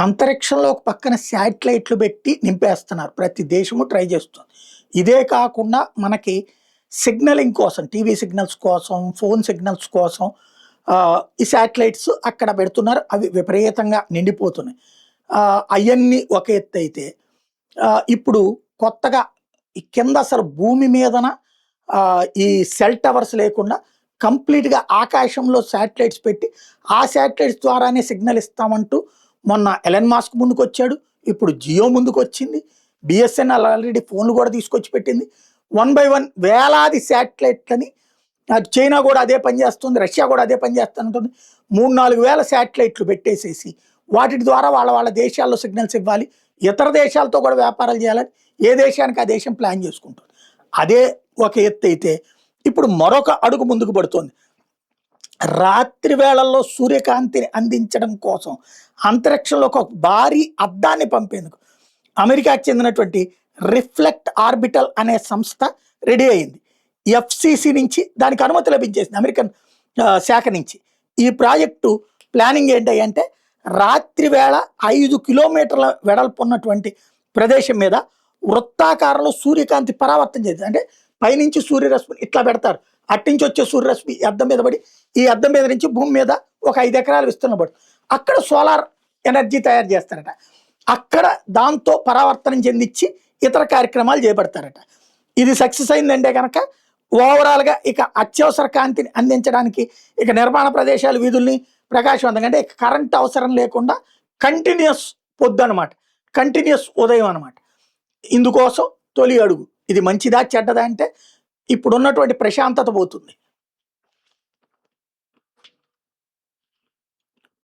అంతరిక్షంలో ఒక పక్కన శాటిలైట్లు పెట్టి నింపేస్తున్నారు. ప్రతి దేశము ట్రై చేస్తుంది. ఇదే కాకుండా మనకి సిగ్నలింగ్ కోసం, టీవీ సిగ్నల్స్ కోసం, ఫోన్ సిగ్నల్స్ కోసం ఈ శాటిలైట్స్ అక్కడ పెడుతున్నారు. అవి విపరీతంగా నిండిపోతున్నాయి. అయన్నీ ఒక ఎత్తు అయితే ఇప్పుడు కొత్తగా ఈ కింద అసలు భూమి మీదన ఈ సెల్ టవర్స్ లేకుండా కంప్లీట్‌గా ఆకాశంలో శాటిలైట్స్ పెట్టి, ఆ శాటిలైట్స్ ద్వారానే సిగ్నల్ ఇస్తామంటూ మొన్న ఎలన్ మాస్క్ ముందుకొచ్చాడు. ఇప్పుడు జియో ముందుకొచ్చింది. బిఎస్ఎన్ఎల్ ఆల్రెడీ ఫోన్లు కూడా తీసుకొచ్చి పెట్టింది. 1 బై 1 వేలాది శాటిలైట్లని చైనా కూడా అదే పని చేస్తుంది. రష్యా కూడా అదే పని చేస్తుంటుంది. 3-4 వేల శాటిలైట్లు పెట్టేసేసి వాటి ద్వారా వాళ్ళ దేశాల్లో సిగ్నల్స్ ఇవ్వాలి. ఇతర దేశాలతో కూడా వ్యాపారాలు చేయాలని ఏ దేశానికి ఆ దేశం ప్లాన్ చేసుకుంటుంది. అదే ఒక ఎత్తు అయితే ఇప్పుడు మరొక అడుగు ముందుకు పడుతోంది. రాత్రి వేళల్లో సూర్యకాంతిని అందించడం కోసం అంతరిక్షంలో ఒక భారీ అద్దాన్ని పంపేందుకు అమెరికాకి చెందినటువంటి రిఫ్లెక్ట్ ఆర్బిటల్ అనే సంస్థ రెడీ అయింది. ఎఫ్సిసి నుంచి దానికి అనుమతి లభించేసింది, అమెరికన్ శాఖ నుంచి. ఈ ప్రాజెక్టు ప్లానింగ్ ఏంటంటే రాత్రి వేళ 5 కిలోమీటర్ల వెడల్పు ఉన్నటువంటి ప్రదేశం మీద వృత్తాకారంలో సూర్యకాంతి పరావర్తన చేస్తుంది. అంటే పైనుంచి సూర్యరశ్మి ఇట్లా పెడతారు, అట్నుంచి వచ్చే సూర్యరశ్మి ఈ అద్దం మీద పడి, ఈ అద్దం మీద నుంచి భూమి మీద ఒక 5 ఎకరాలు విస్తీర్ణం పడు, అక్కడ సోలార్ ఎనర్జీ తయారు చేస్తారట. అక్కడ దాంతో పరావర్తనం చెందించి ఇతర కార్యక్రమాలు చేపడతారట. ఇది సక్సెస్ అయిందంటే కనుక ఓవరాల్గా ఇక అత్యవసర కాంతిని అందించడానికి ఇక నిర్మాణ ప్రదేశాలు వీధుల్ని ప్రకాశవంతంగా, అంటే కరెంట్ అవసరం లేకుండా కంటిన్యూస్ పొద్దు అనమాట, కంటిన్యూస్ ఉదయం అనమాట. ఇందుకోసం తొలి అడుగు. ఇది మంచిదా చెడ్డదా అంటే ఇప్పుడున్నటువంటి ప్రశాంతత పోతుంది.